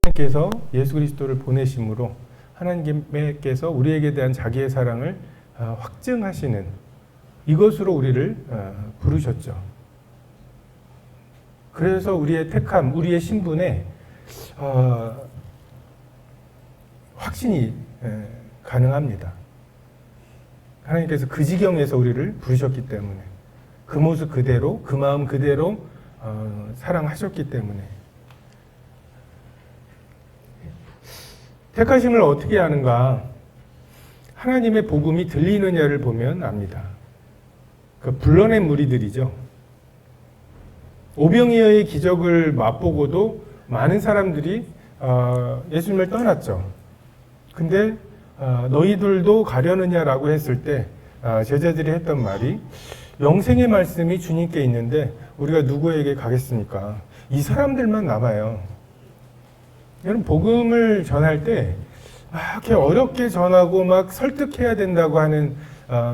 하나님께서 예수 그리스도를 보내심으로 하나님께서 우리에게 대한 자기의 사랑을 확증하시는 이것으로 우리를 부르셨죠. 그래서 우리의 택함, 우리의 신분에 확신이 가능합니다. 하나님께서 그 지경에서 우리를 부르셨기 때문에, 그 모습 그대로, 그 마음 그대로 사랑하셨기 때문에. 택하심을 어떻게 아는가? 하나님의 복음이 들리느냐를 보면 압니다. 그 불러낸 무리들이죠. 오병이어의 기적을 맛보고도 많은 사람들이 예수님을 떠났죠. 근데 너희들도 가려느냐라고 했을 때 제자들이 했던 말이, 영생의 말씀이 주님께 있는데 우리가 누구에게 가겠습니까? 이 사람들만 남아요. 여러분, 복음을 전할 때 이렇게 어렵게 전하고 막 설득해야 된다고 하는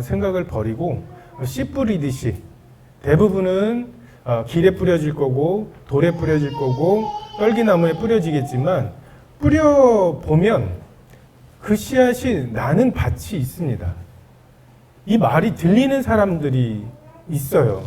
생각을 버리고, 씨 뿌리듯이 대부분은 길에 뿌려질 거고 돌에 뿌려질 거고 떨기나무에 뿌려지겠지만, 뿌려보면 그 씨앗이 나는 밭이 있습니다. 이 말이 들리는 사람들이 있어요.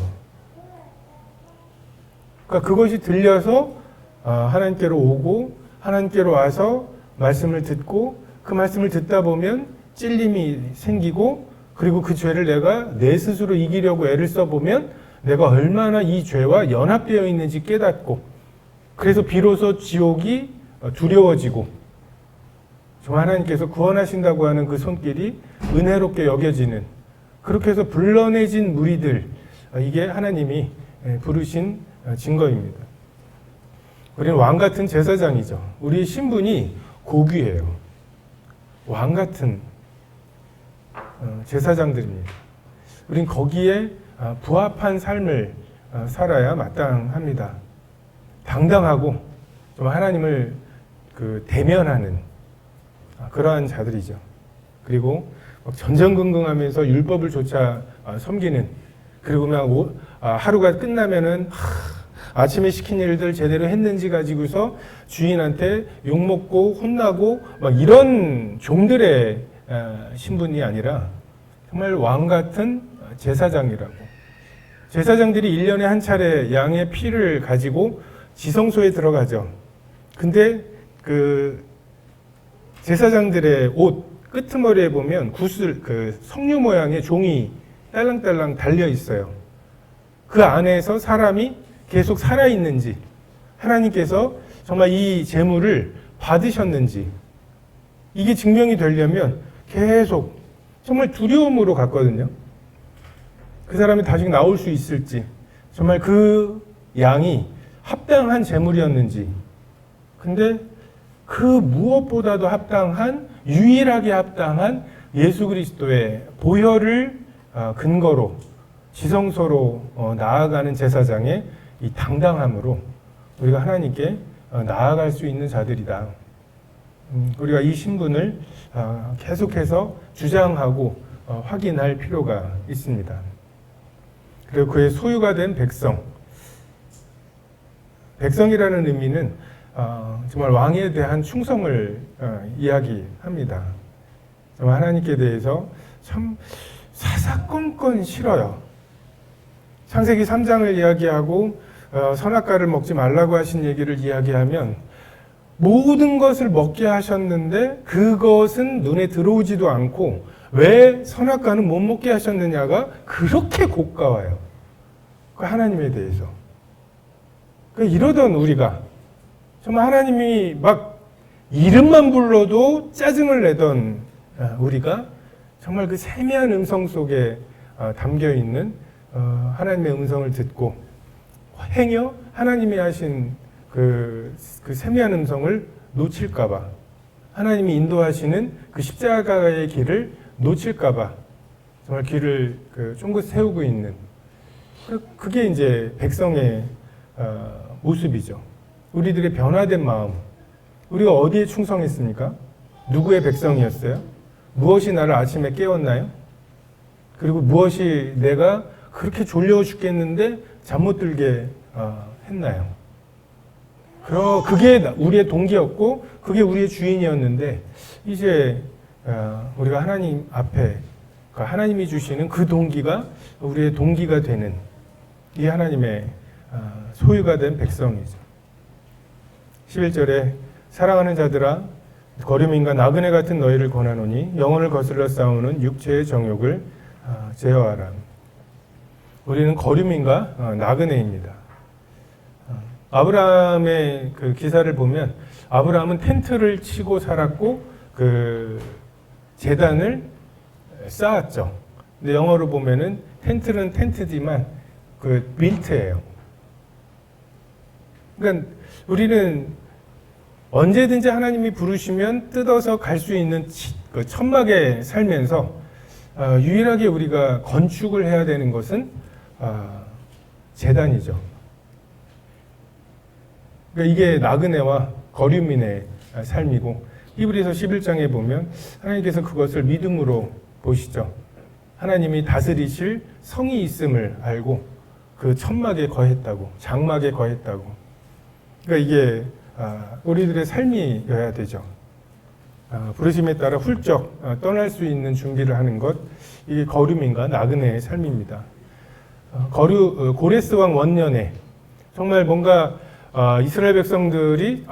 그러니까 그것이 들려서 하나님께로 오고, 하나님께로 와서 말씀을 듣고, 그 말씀을 듣다 보면 찔림이 생기고, 그리고 그 죄를 내가 내 스스로 이기려고 애를 써보면 내가 얼마나 이 죄와 연합되어 있는지 깨닫고, 그래서 비로소 지옥이 두려워지고, 정말 하나님께서 구원하신다고 하는 그 손길이 은혜롭게 여겨지는, 그렇게 해서 불러내진 무리들, 이게 하나님이 부르신 증거입니다. 우리는 왕같은 제사장이죠. 우리의 신분이 고귀해요. 왕같은 제사장들입니다. 우린 거기에 부합한 삶을 살아야 마땅합니다. 당당하고 좀 하나님을 대면하는 그러한 자들이죠. 그리고 전전긍긍하면서 율법을 조차 섬기는, 그리고 그냥 하루가 끝나면은 아침에 시킨 일들 제대로 했는지 가지고서 주인한테 욕먹고 혼나고 막 이런 종들의 신분이 아니라 정말 왕같은 제사장이라고. 제사장들이 1년에 한 차례 양의 피를 가지고 지성소에 들어가죠. 근데 그 제사장들의 옷 끄트머리에 보면 구슬, 석류 모양의 종이 딸랑딸랑 달려 있어요. 그 안에서 사람이 계속 살아있는지, 하나님께서 정말 이 제물을 받으셨는지, 이게 증명이 되려면 계속 정말 두려움으로 갔거든요. 그 사람이 다시 나올 수 있을지, 정말 그 양이 합당한 제물이었는지. 근데 그 무엇보다도 합당한, 유일하게 합당한 예수 그리스도의 보혈을 근거로 지성소로 나아가는 제사장의 이 당당함으로 우리가 하나님께 나아갈 수 있는 자들이다. 우리가 이 신분을 계속해서 주장하고 확인할 필요가 있습니다. 그리고 그의 소유가 된 백성. 백성이라는 의미는 정말 왕에 대한 충성을 이야기합니다. 정말 하나님께 대해서 참 사사건건 싫어요. 창세기 3장을 이야기하고 선악과를 먹지 말라고 하신 얘기를 이야기하면, 모든 것을 먹게 하셨는데 그것은 눈에 들어오지도 않고 왜 선악과는 못 먹게 하셨느냐가 그렇게 고가워요. 그 하나님에 대해서. 이러던 우리가, 정말 하나님이 막 이름만 불러도 짜증을 내던 우리가 정말 그 세미한 음성 속에 담겨 있는 하나님의 음성을 듣고 행여 하나님이 하신 그 세미한 음성을 놓칠까봐, 하나님이 인도하시는 그 십자가의 길을 놓칠까봐 정말 귀를 쫑긋 세우고 있는, 그게 이제 백성의 모습이죠. 우리들의 변화된 마음. 우리가 어디에 충성했습니까? 누구의 백성이었어요? 무엇이 나를 아침에 깨웠나요? 그리고 무엇이 내가 그렇게 졸려 죽겠는데 잠 못 들게 했나요? 그게 우리의 동기였고 그게 우리의 주인이었는데 이제 우리가 하나님 앞에 하나님이 주시는 그 동기가 우리의 동기가 되는 이 하나님의 소유가 된 백성이죠. 11절에 사랑하는 자들아 거류민과 나그네 같은 너희를 권하노니 영혼을 거슬러 싸우는 육체의 정욕을 제어하라. 우리는 거류민과 나그네입니다. 아브라함의 그 기사를 보면 아브라함은 텐트를 치고 살았고 그 제단을 쌓았죠. 근데 영어로 보면은 텐트는 텐트지만 그 빌트예요. 그러니까 우리는 언제든지 하나님이 부르시면 뜯어서 갈 수 있는 그 천막에 살면서 유일하게 우리가 건축을 해야 되는 것은 제단이죠. 그러니까 이게 나그네와 거류민의 삶이고 히브리서 11장에 보면 하나님께서 그것을 믿음으로 보시죠. 하나님이 다스리실 성이 있음을 알고 그 천막에 거했다고, 장막에 거했다고. 그러니까 이게 우리들의 삶이어야 되죠. 부르심에 따라 훌쩍 떠날 수 있는 준비를 하는 것, 이게 거류민과 나그네의 삶입니다. 고레스 왕 원년에 정말 뭔가 이스라엘 백성들이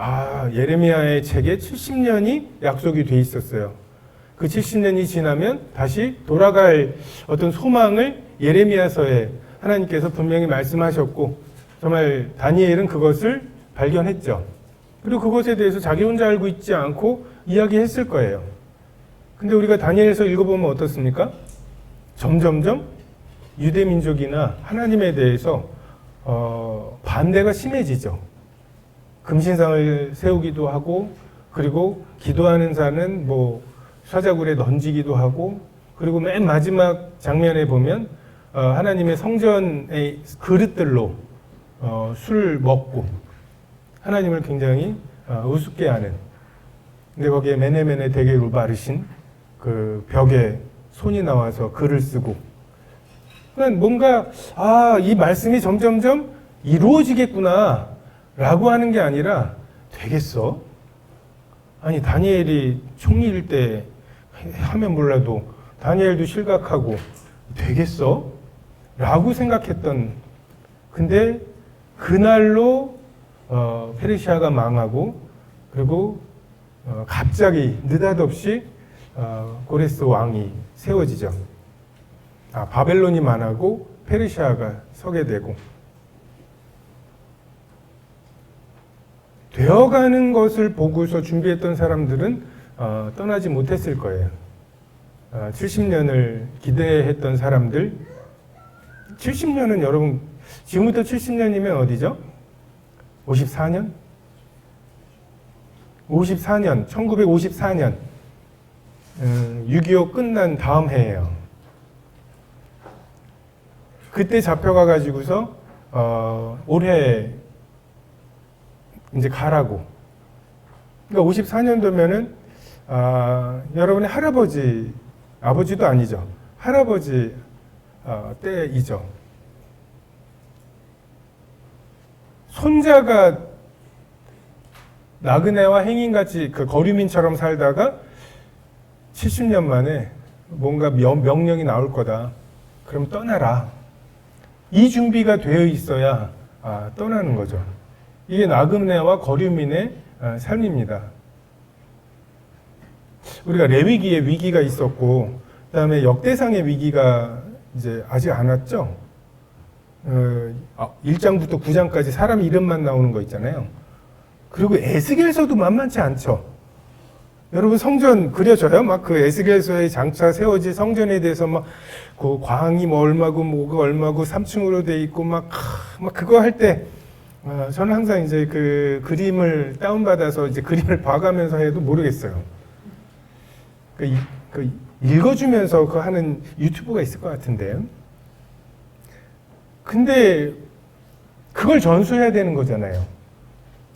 예레미야의 책에 70년이 약속이 돼 있었어요. 그 70년이 지나면 다시 돌아갈 어떤 소망을 예레미야서에 하나님께서 분명히 말씀하셨고 정말 다니엘은 그것을 발견했죠. 그리고 그것에 대해서 자기 혼자 알고 있지 않고 이야기했을 거예요. 근데 우리가 다니엘서 읽어보면 어떻습니까? 점점점 유대민족이나 하나님에 대해서 반대가 심해지죠. 금신상을 세우기도 하고 그리고 기도하는 자는 사자굴에 던지기도 하고 그리고 맨 마지막 장면에 보면 하나님의 성전의 그릇들로 술 먹고 하나님을 굉장히 우습게 하는. 근데 거기에 메네메네 데게 루바르신 그 벽에 손이 나와서 글을 쓰고. 그러니까 뭔가 이 말씀이 점점점 이루어지겠구나 라고 하는 게 아니라 되겠어? 아니 다니엘이 총리일 때 하면 몰라도 다니엘도 실각하고 되겠어? 라고 생각했던. 근데 그날로 페르시아가 망하고 그리고 갑자기 느닷없이 고레스 왕이 세워지죠. 바벨론이 망하고 페르시아가 서게 되고 되어가는 것을 보고서 준비했던 사람들은 떠나지 못했을 거예요. 70년을 기대했던 사람들 70년은 여러분 지금부터 70년이면 어디죠? 54년? 1954년 6.25 끝난 다음 해예요. 그때 잡혀가 가지고서 올해 이제 가라고. 그러니까 54년도면은 여러분의 할아버지, 아버지도 아니죠. 할아버지 때이죠. 손자가 나그네와 행인같이 그 거류민처럼 살다가 70년 만에 뭔가 명령이 나올 거다. 그럼 떠나라. 이 준비가 되어 있어야 떠나는 거죠. 이게 나그네와 거류민의 삶입니다. 우리가 레위기의 위기가 있었고, 그 다음에 역대상의 위기가 이제 아직 안 왔죠? 1장부터 9장까지 사람 이름만 나오는 거 있잖아요. 그리고 에스겔서도 만만치 않죠. 여러분 성전 그려져요? 막 그 에스겔서에 장차 세워질 성전에 대해서 막 그 광이 얼마고 뭐가 얼마고 3층으로 돼 있고 막 그거 할 때 저는 항상 이제 그 그림을 다운받아서 이제 그림을 봐가면서 해도 모르겠어요. 그 읽어주면서 그 하는 유튜브가 있을 것 같은데요. 근데 그걸 전수해야 되는 거잖아요.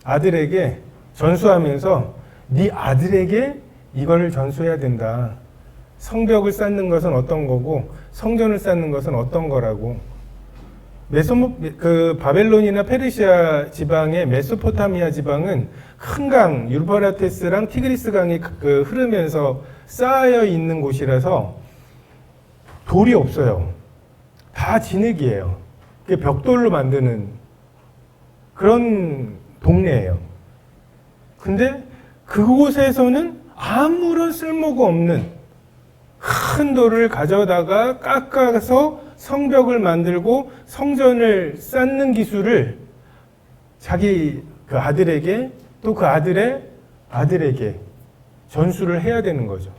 아들에게 전수하면서 네 아들에게 이걸 전수해야 된다. 성벽을 쌓는 것은 어떤 거고 성전을 쌓는 것은 어떤 거라고. 그 바벨론이나 페르시아 지방의 메소포타미아 지방은 큰 강, 유브라테스랑 티그리스 강이 흐르면서 쌓여 있는 곳이라서 돌이 없어요. 다 진흙이에요. 벽돌로 만드는 그런 동네예요. 근데 그곳에서는 아무런 쓸모가 없는 큰 돌을 가져다가 깎아서 성벽을 만들고 성전을 쌓는 기술을 자기 그 아들에게 또 그 아들의 아들에게 전수를 해야 되는 거죠.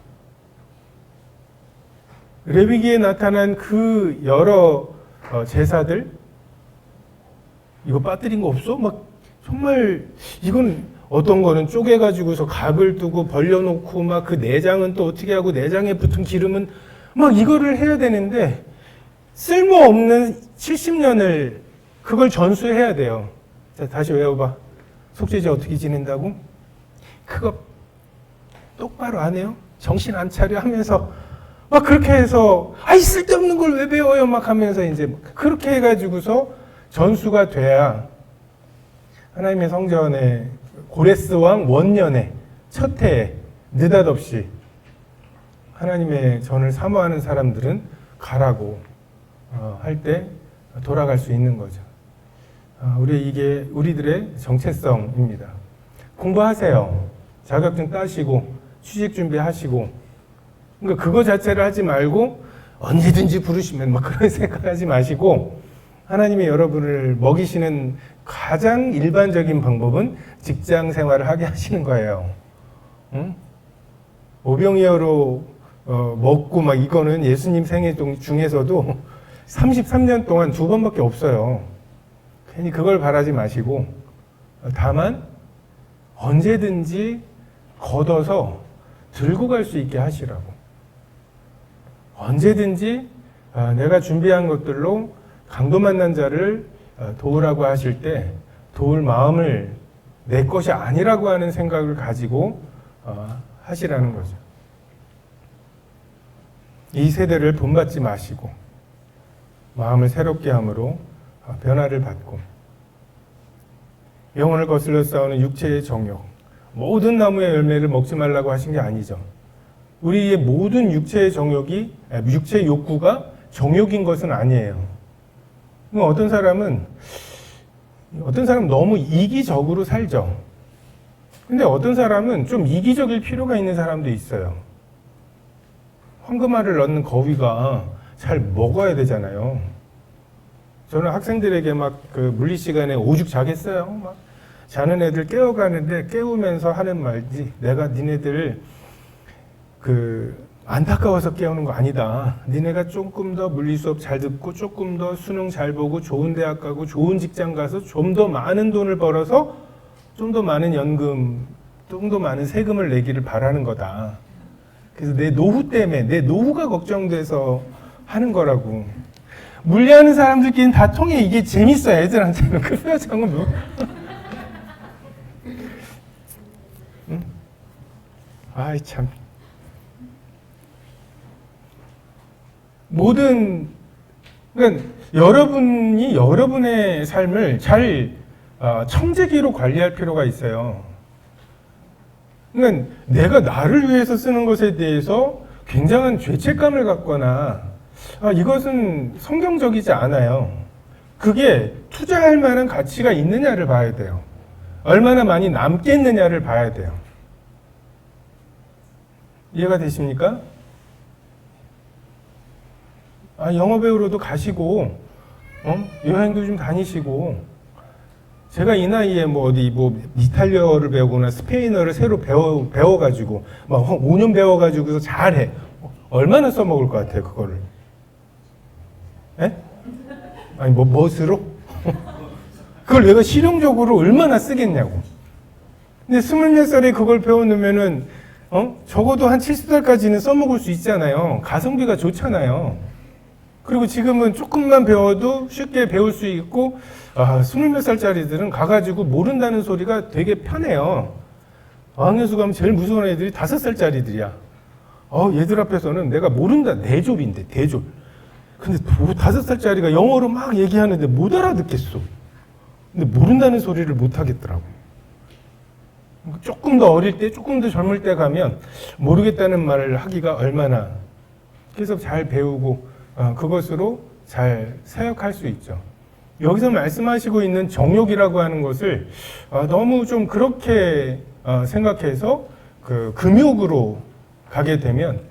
레위기에 나타난 그 여러 제사들, 이거 빠뜨린 거 없어? 막 정말 이건 어떤 거는 쪼개가지고서 각을 두고 벌려놓고 막 그 내장은 또 어떻게 하고 내장에 붙은 기름은 막 이거를 해야 되는데 쓸모없는 70년을 그걸 전수해야 돼요. 자, 다시 외워봐. 속죄제 어떻게 지낸다고? 그거 똑바로 안 해요? 정신 안 차려 하면서 막 그렇게 해서 아이 쓸데없는 걸 왜 배워요? 막 하면서 이제 그렇게 해가지고서 전수가 돼야 하나님의 성전에 고레스 왕 원년에 첫 해에 느닷없이 하나님의 전을 사모하는 사람들은 가라고 할 때 돌아갈 수 있는 거죠. 이게 우리들의 정체성입니다. 공부하세요. 자격증 따시고 취직 준비하시고 그러니까 그거 자체를 하지 말고 언제든지 부르시면 막 그런 생각하지 마시고 하나님이 여러분을 먹이시는 가장 일반적인 방법은 직장 생활을 하게 하시는 거예요. 응? 오병이어로 먹고 막 이거는 예수님 생애 중에서도 33년 동안 2번밖에 없어요. 괜히 그걸 바라지 마시고 다만 언제든지 걷어서 들고 갈 수 있게 하시라고. 언제든지 내가 준비한 것들로 강도 만난 자를 도우라고 하실 때 도울 마음을 내 것이 아니라고 하는 생각을 가지고 하시라는 거죠. 이 세대를 본받지 마시고 마음을 새롭게 함으로 변화를 받고 영혼을 거슬러 싸우는 육체의 정욕, 모든 나무의 열매를 먹지 말라고 하신 게 아니죠. 우리의 모든 육체의 육체의 욕구가 정욕인 것은 아니에요. 어떤 사람은 너무 이기적으로 살죠. 근데 어떤 사람은 좀 이기적일 필요가 있는 사람도 있어요. 황금알을 넣는 거위가 잘 먹어야 되잖아요. 저는 학생들에게 막 그 물리 시간에 오죽 자겠어요. 막 자는 애들 깨워가는데 깨우면서 하는 말지, 내가 니네들 안타까워서 깨우는 거 아니다. 니네가 조금 더 물리 수업 잘 듣고 조금 더 수능 잘 보고 좋은 대학 가고 좋은 직장 가서 좀 더 많은 돈을 벌어서 좀 더 많은 연금, 좀 더 많은 세금을 내기를 바라는 거다. 그래서 내 노후 때문에, 내 노후가 걱정돼서 하는 거라고. 물리하는 사람들끼리는 다 통해. 이게 재밌어, 애들한테는. 그 표정은 뭐. 응? 아이, 참. 그러니까 여러분이 여러분의 삶을 잘 청재기로 관리할 필요가 있어요. 그러니까 내가 나를 위해서 쓰는 것에 대해서 굉장한 죄책감을 갖거나 이것은 성경적이지 않아요. 그게 투자할 만한 가치가 있느냐를 봐야 돼요. 얼마나 많이 남겠느냐를 봐야 돼요. 이해가 되십니까? 영어 배우러도 가시고, 여행도 좀 다니시고, 제가 이 나이에 이탈리아어를 배우거나 스페인어를 새로 배워가지고, 막 5년 배워가지고서 잘해. 얼마나 써먹을 것 같아요, 그거를? 에? 아니, 멋으로? 그걸 내가 실용적으로 얼마나 쓰겠냐고. 근데 20몇 살에 그걸 배워놓으면은, 적어도 한 70살까지는 써먹을 수 있잖아요. 가성비가 좋잖아요. 그리고 지금은 조금만 배워도 쉽게 배울 수 있고, 20몇 살짜리들은 가가지고 모른다는 소리가 되게 편해요. 어학연수 가면 제일 무서운 애들이 5살짜리들이야. 얘들 앞에서는 내가 모른다. 대졸인데, 대졸. 근데 5살짜리가 영어로 막 얘기하는데 못 알아듣겠어. 근데 모른다는 소리를 못 하겠더라고. 조금 더 어릴 때, 조금 더 젊을 때 가면 모르겠다는 말을 하기가 얼마나, 그래서 잘 배우고 그것으로 잘 사역할 수 있죠. 여기서 말씀하시고 있는 정욕이라고 하는 것을 너무 좀 그렇게 생각해서 그 금욕으로 가게 되면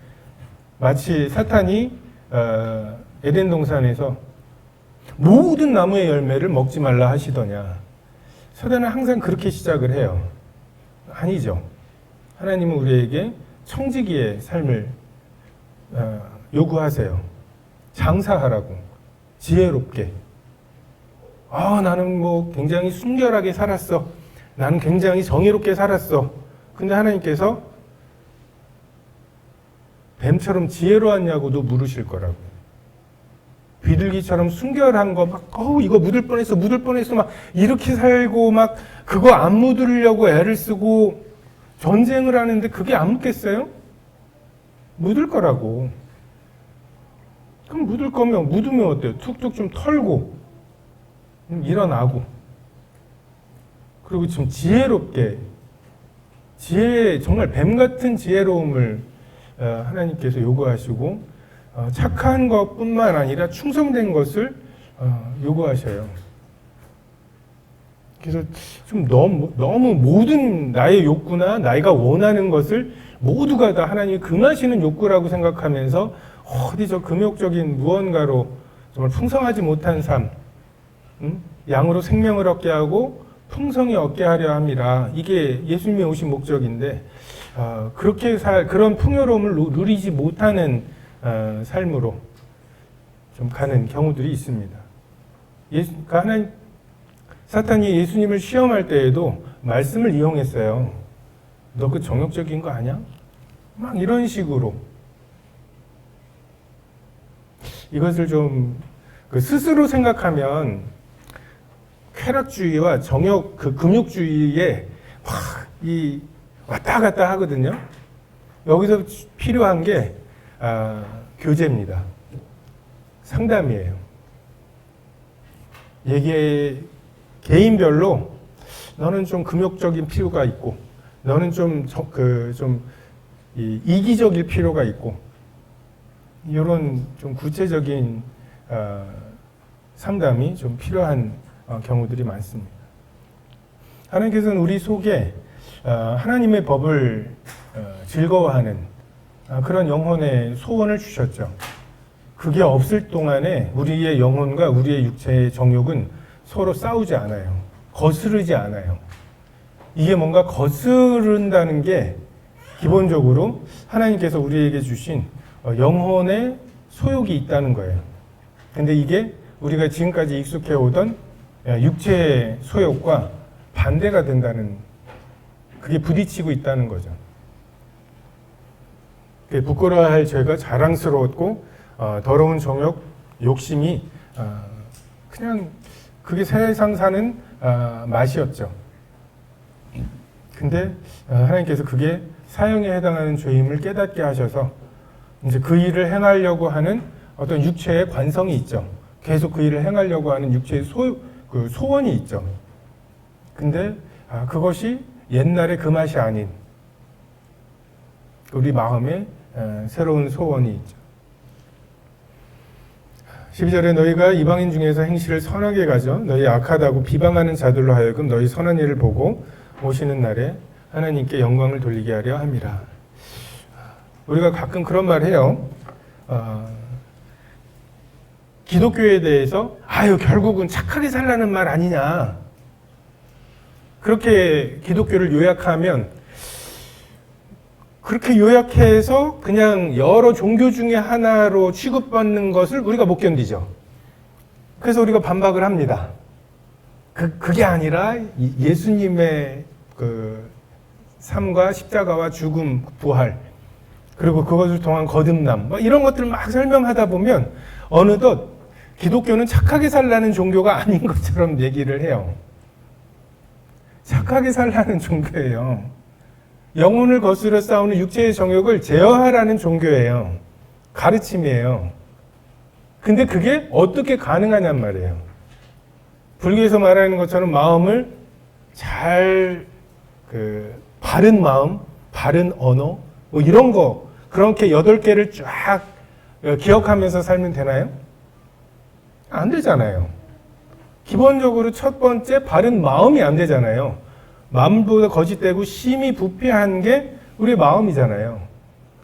마치 사탄이 에덴 동산에서 모든 나무의 열매를 먹지 말라 하시더냐. 사단은 항상 그렇게 시작을 해요. 아니죠. 하나님은 우리에게 청지기의 삶을 요구하세요. 장사하라고, 지혜롭게. 나는 뭐 굉장히 순결하게 살았어. 나는 굉장히 정의롭게 살았어. 근데 하나님께서 뱀처럼 지혜로웠냐고도 물으실 거라고. 비둘기처럼 순결한 거 막, 이거 묻을 뻔했어, 막 이렇게 살고 막 그거 안 묻으려고 애를 쓰고 전쟁을 하는데 그게 안 묻겠어요? 묻을 거라고. 그럼 묻을 거면 묻으면 어때요? 툭툭 좀 털고 일어나고, 그리고 좀 지혜롭게, 정말 뱀 같은 지혜로움을 하나님께서 요구하시고 착한 것뿐만 아니라 충성된 것을 요구하셔요. 그래서 좀 너무 모든 나의 욕구나 나이가 원하는 것을 모두가 다 하나님이 금하시는 욕구라고 생각하면서 어디 저 금욕적인 무언가로 정말 풍성하지 못한 삶, 양으로 생명을 얻게 하고 풍성히 얻게 하려 함이라. 이게 예수님이 오신 목적인데 그렇게 그런 풍요로움을 누리지 못하는 삶으로 좀 가는 경우들이 있습니다. 그러니까 사탄이 예수님을 시험할 때에도 말씀을 이용했어요. 너 그 정욕적인 거 아니야? 막 이런 식으로. 이것을 좀 스스로 생각하면 쾌락주의와 정욕, 금욕주의에 왔다 갔다 하거든요. 여기서 필요한 게 교제입니다. 상담이에요. 개인별로 너는 좀 금욕적인 필요가 있고, 너는 좀 이기적일 필요가 있고, 이런 좀 구체적인 상담이 좀 필요한 경우들이 많습니다. 하나님께서는 우리 속에 하나님의 법을 즐거워하는 그런 영혼의 소원을 주셨죠. 그게 없을 동안에 우리의 영혼과 우리의 육체의 정욕은 서로 싸우지 않아요. 거스르지 않아요. 이게 뭔가 거스른다는 게 기본적으로 하나님께서 우리에게 주신 영혼의 소욕이 있다는 거예요. 근데 이게 우리가 지금까지 익숙해 오던 육체의 소욕과 반대가 된다는, 그게 부딪히고 있다는 거죠. 부끄러워할 죄가 자랑스러웠고 더러운 정욕, 욕심이 그냥 그게 세상 사는 맛이었죠. 근데 하나님께서 그게 사형에 해당하는 죄임을 깨닫게 하셔서 이제 그 일을 행하려고 하는 어떤 육체의 관성이 있죠. 계속 그 일을 행하려고 하는 육체의 소원이 있죠. 근데 그것이 옛날의 그 맛이 아닌 우리 마음에 새로운 소원이 있죠. 12절에 너희가 이방인 중에서 행실을 선하게 가져 너희 악하다고 비방하는 자들로 하여금 너희 선한 일을 보고 오시는 날에 하나님께 영광을 돌리게 하려 함이라. 우리가 가끔 그런 말 해요. 기독교에 대해서 결국은 착하게 살라는 말 아니냐. 그렇게 기독교를 요약하면, 그렇게 요약해서 그냥 여러 종교 중에 하나로 취급받는 것을 우리가 못 견디죠. 그래서 우리가 반박을 합니다. 그게 아니라 예수님의 그 삶과 십자가와 죽음, 부활, 그리고 그것을 통한 거듭남, 이런 것들을 막 설명하다 보면 어느덧 기독교는 착하게 살라는 종교가 아닌 것처럼 얘기를 해요. 착하게 살라는 종교예요. 영혼을 거스려 싸우는 육체의 정욕을 제어하라는 종교예요. 가르침이에요. 근데 그게 어떻게 가능하냔 말이에요. 불교에서 말하는 것처럼 마음을 잘 바른 마음, 바른 언어 뭐 이런 거 그렇게 8개를 쫙 기억하면서 살면 되나요? 안 되잖아요. 기본적으로 첫 번째 바른 마음이 안 되잖아요. 마음보다 거짓되고 심히 부패한 게 우리 마음이잖아요.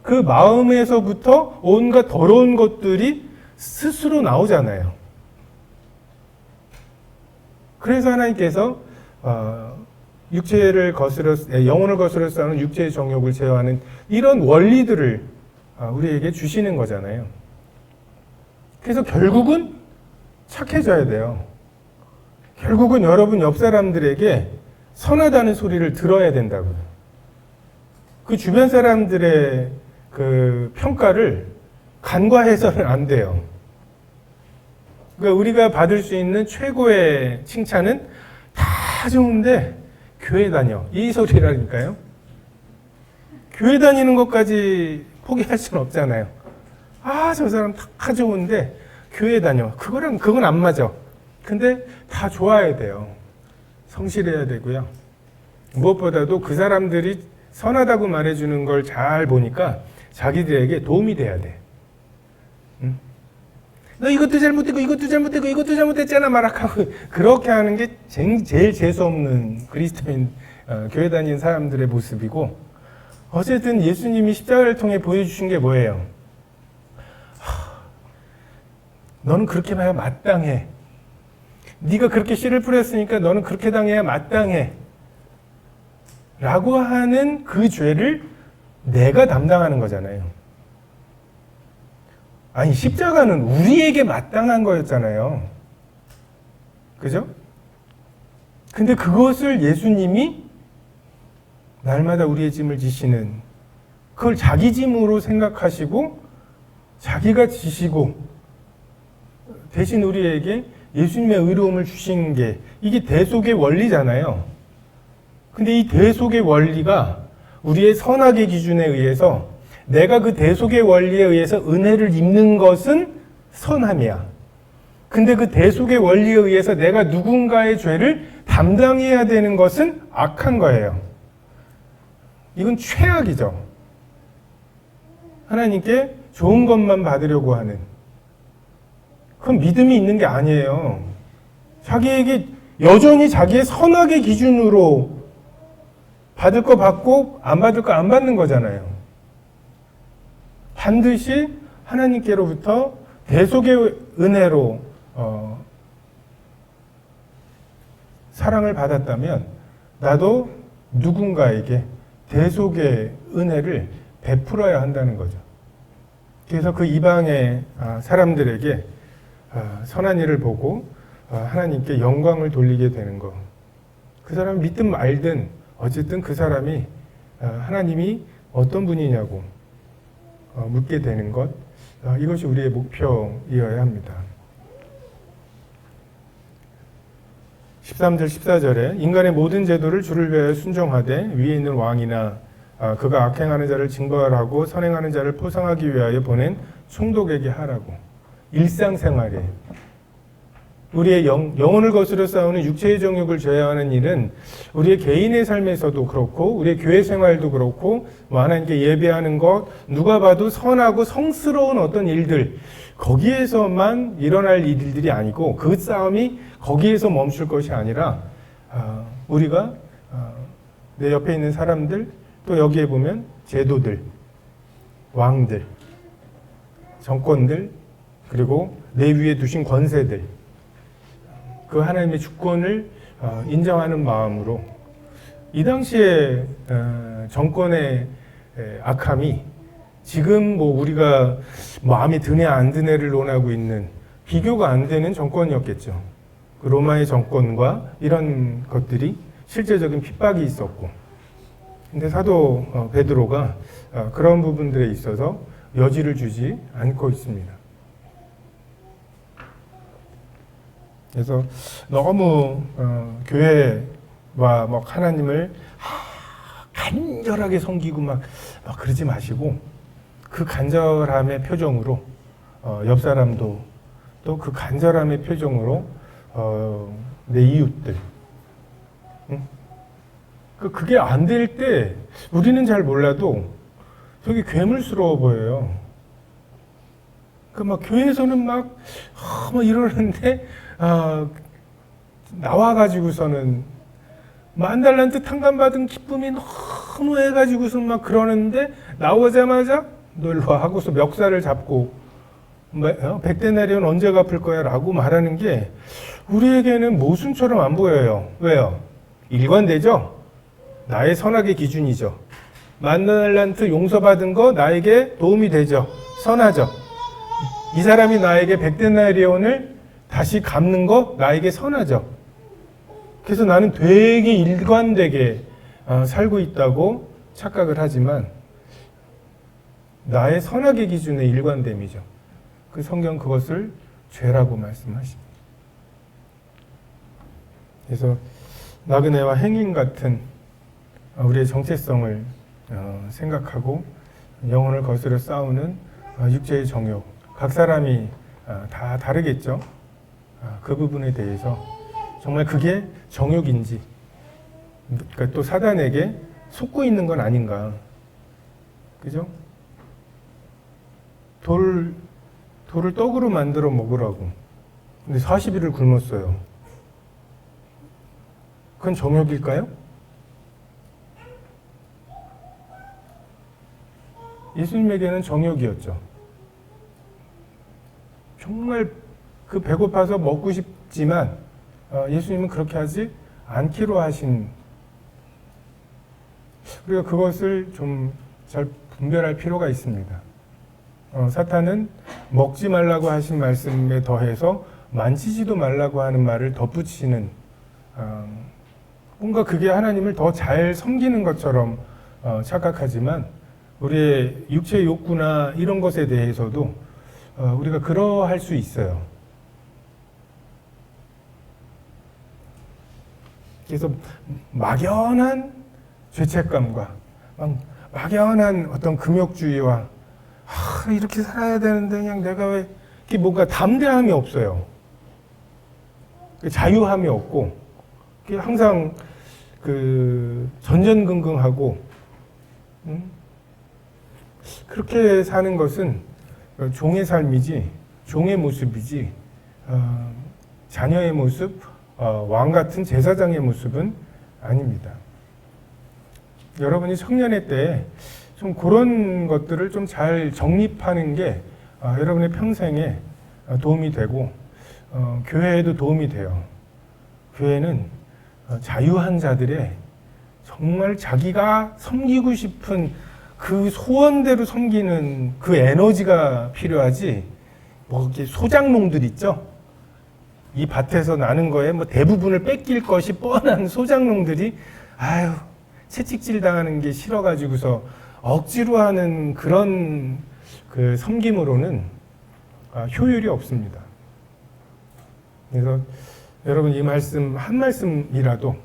그 마음에서부터 온갖 더러운 것들이 스스로 나오잖아요. 그래서 하나님께서 육체를 거스려 영혼을 거스려 싸우는 육체의 정욕을 제어하는 이런 원리들을 우리에게 주시는 거잖아요. 그래서 결국은 착해져야 돼요. 결국은 여러분 옆 사람들에게 선하다는 소리를 들어야 된다고요. 그 주변 사람들의 그 평가를 간과해서는 안 돼요. 그러니까 우리가 받을 수 있는 최고의 칭찬은 다 좋은데 교회 다녀. 이 소리라니까요. 교회 다니는 것까지 포기할 수는 없잖아요. 아, 저 사람 다 좋은데 교회 다녀. 그건 안 맞아. 근데 다 좋아야 돼요. 성실해야 되고요. 무엇보다도 그 사람들이 선하다고 말해주는 걸 잘 보니까 자기들에게 도움이 돼야 돼. 응? 너 이것도 잘못되고 이것도 잘못되고 이것도 잘못됐잖아 말하고 그렇게 하는 게 제일 재수없는 그리스도인 교회 다니는 사람들의 모습이고, 어쨌든 예수님이 십자가를 통해 보여주신 게 뭐예요? 너는 그렇게 해야 마땅해. 네가 그렇게 씨를 뿌렸으니까 너는 그렇게 당해야 마땅해. 라고 하는 그 죄를 내가 담당하는 거잖아요. 아니, 십자가는 우리에게 마땅한 거였잖아요. 그죠? 근데 그것을 예수님이 날마다 우리의 짐을 지시는, 그걸 자기 짐으로 생각하시고 자기가 지시고 대신 우리에게 예수님의 의로움을 주신 게 이게 대속의 원리잖아요. 근데 이 대속의 원리가 우리의 선악의 기준에 의해서 내가 그 대속의 원리에 의해서 은혜를 입는 것은 선함이야. 근데 그 대속의 원리에 의해서 내가 누군가의 죄를 담당해야 되는 것은 악한 거예요. 이건 최악이죠. 하나님께 좋은 것만 받으려고 하는, 그건 믿음이 있는 게 아니에요. 자기에게 여전히 자기의 선악의 기준으로 받을 거 받고 안 받을 거 안 받는 거잖아요. 반드시 하나님께로부터 대속의 은혜로 사랑을 받았다면 나도 누군가에게 대속의 은혜를 베풀어야 한다는 거죠. 그래서 그 이방의 사람들에게 선한 일을 보고 하나님께 영광을 돌리게 되는 것. 그 사람이 믿든 말든 어쨌든 그 사람이 하나님이 어떤 분이냐고 묻게 되는 것. 이것이 우리의 목표이어야 합니다. 13절 14절에 인간의 모든 제도를 주를 위하여 순종하되 위에 있는 왕이나 그가 악행하는 자를 징벌하고 선행하는 자를 포상하기 위하여 보낸 총독에게 하라고. 일상생활에 우리의 영혼을 거스려 싸우는 육체의 정욕을 제어하는 일은 우리의 개인의 삶에서도 그렇고 우리의 교회 생활도 그렇고 하나님께 예배하는 것, 누가 봐도 선하고 성스러운 어떤 일들, 거기에서만 일어날 일들이 아니고 그 싸움이 거기에서 멈출 것이 아니라 우리가 내 옆에 있는 사람들, 또 여기에 보면 제도들, 왕들, 정권들, 그리고 내 위에 두신 권세들, 그 하나님의 주권을 인정하는 마음으로 이 당시에 정권의 악함이 지금 우리가 마음에 드네 안 드네를 논하고 있는 비교가 안 되는 정권이었겠죠. 그 로마의 정권과 이런 것들이 실제적인 핍박이 있었고, 근데 사도 베드로가 그런 부분들에 있어서 여지를 주지 않고 있습니다. 그래서 너무 교회와 하나님을 간절하게 섬기고 막 그러지 마시고 그 간절함의 표정으로 옆 사람도 또 그 간절함의 표정으로 내 이웃들, 응? 그게 안 될 때 우리는 잘 몰라도 저게 괴물스러워 보여요. 막 교회에서는 막 이러는데 나와가지고서는 만달란트 탕감받은 기쁨이 너무 해가지고서 막 그러는데 나오자마자 너 일로 와 하고서 멱살을 잡고 100데나리온 언제 갚을 거야 라고 말하는 게 우리에게는 모순처럼 안 보여요. 왜요? 일관되죠? 나의 선악의 기준이죠. 만달란트 용서받은 거 나에게 도움이 되죠. 선하죠. 이 사람이 나에게 100데나리온을 다시 갚는 거 나에게 선하죠. 그래서 나는 되게 일관되게 살고 있다고 착각을 하지만 나의 선악의 기준의 일관됨이죠. 그 성경 그것을 죄라고 말씀하십니다. 그래서 나그네와 행인 같은 우리의 정체성을 생각하고 영혼을 거스려 싸우는 육체의 정욕, 각 사람이 다 다르겠죠. 그 부분에 대해서 정말 그게 정욕인지, 그러니까 또 사단에게 속고 있는 건 아닌가, 그죠? 돌을 떡으로 만들어 먹으라고. 근데 40일을 굶었어요. 그건 정욕일까요? 예수님에게는 정욕이었죠. 정말 그 배고파서 먹고 싶지만 예수님은 그렇게 하지 않기로 하신, 우리가 그것을 좀 잘 분별할 필요가 있습니다. 사탄은 먹지 말라고 하신 말씀에 더해서 만지지도 말라고 하는 말을 덧붙이는, 뭔가 그게 하나님을 더 잘 섬기는 것처럼 착각하지만 우리의 육체의 욕구나 이런 것에 대해서도 우리가 그러할 수 있어요. 그래서 막연한 죄책감과 막연한 어떤 금욕주의와 이렇게 살아야 되는데 그냥 내가 왜 이렇게 뭔가 담대함이 없어요. 자유함이 없고 항상 그 전전긍긍하고 그렇게 사는 것은 종의 삶이지, 종의 모습이지 자녀의 모습, 왕 같은 제사장의 모습은 아닙니다. 여러분이 청년의 때 좀 그런 것들을 좀 잘 정립하는 게 여러분의 평생에 도움이 되고 교회에도 도움이 돼요. 교회는 자유한 자들의 정말 자기가 섬기고 싶은 그 소원대로 섬기는 그 에너지가 필요하지, 뭐 이렇게 소장농들 있죠? 이 밭에서 나는 거에 뭐 대부분을 뺏길 것이 뻔한 소장농들이 채찍질 당하는 게 싫어가지고서 억지로 하는 그런 그 섬김으로는 효율이 없습니다. 그래서 여러분 이 말씀 한 말씀이라도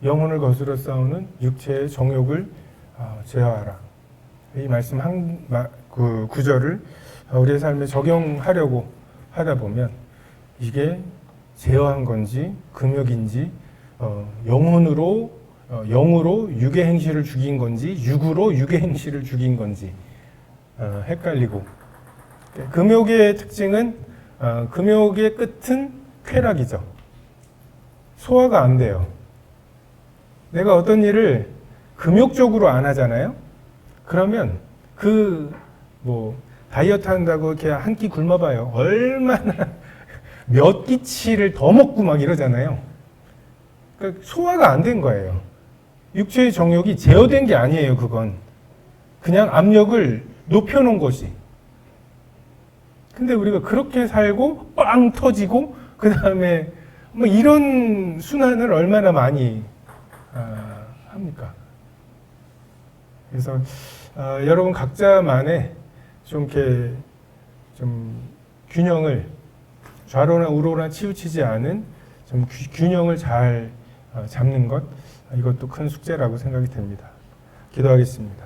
영혼을 거스러 싸우는 육체의 정욕을 제어하라. 이 말씀 그 구절을 우리의 삶에 적용하려고 하다 보면 이게 제어한 건지 금욕인지 영으로 육의 행실을 죽인 건지 육으로 육의 행실을 죽인 건지 헷갈리고, 금욕의 특징은 금욕의 끝은 쾌락이죠. 소화가 안 돼요. 내가 어떤 일을 금욕적으로 안 하잖아요. 그러면 다이어트 한다고 이렇게 한 끼 굶어봐요. 얼마나 몇 끼치를 더 먹고 막 이러잖아요. 그러니까 소화가 안 된 거예요. 육체의 정욕이 제어된 게 아니에요. 그건 그냥 압력을 높여놓은 것이. 근데 우리가 그렇게 살고 빵 터지고 그 다음에 뭐 이런 순환을 얼마나 많이 합니까? 그래서 여러분 각자만의 좀 이렇게 좀 균형을 좌로나 우로나 치우치지 않은 좀 균형을 잘 잡는 것, 이것도 큰 숙제라고 생각이 됩니다. 기도하겠습니다.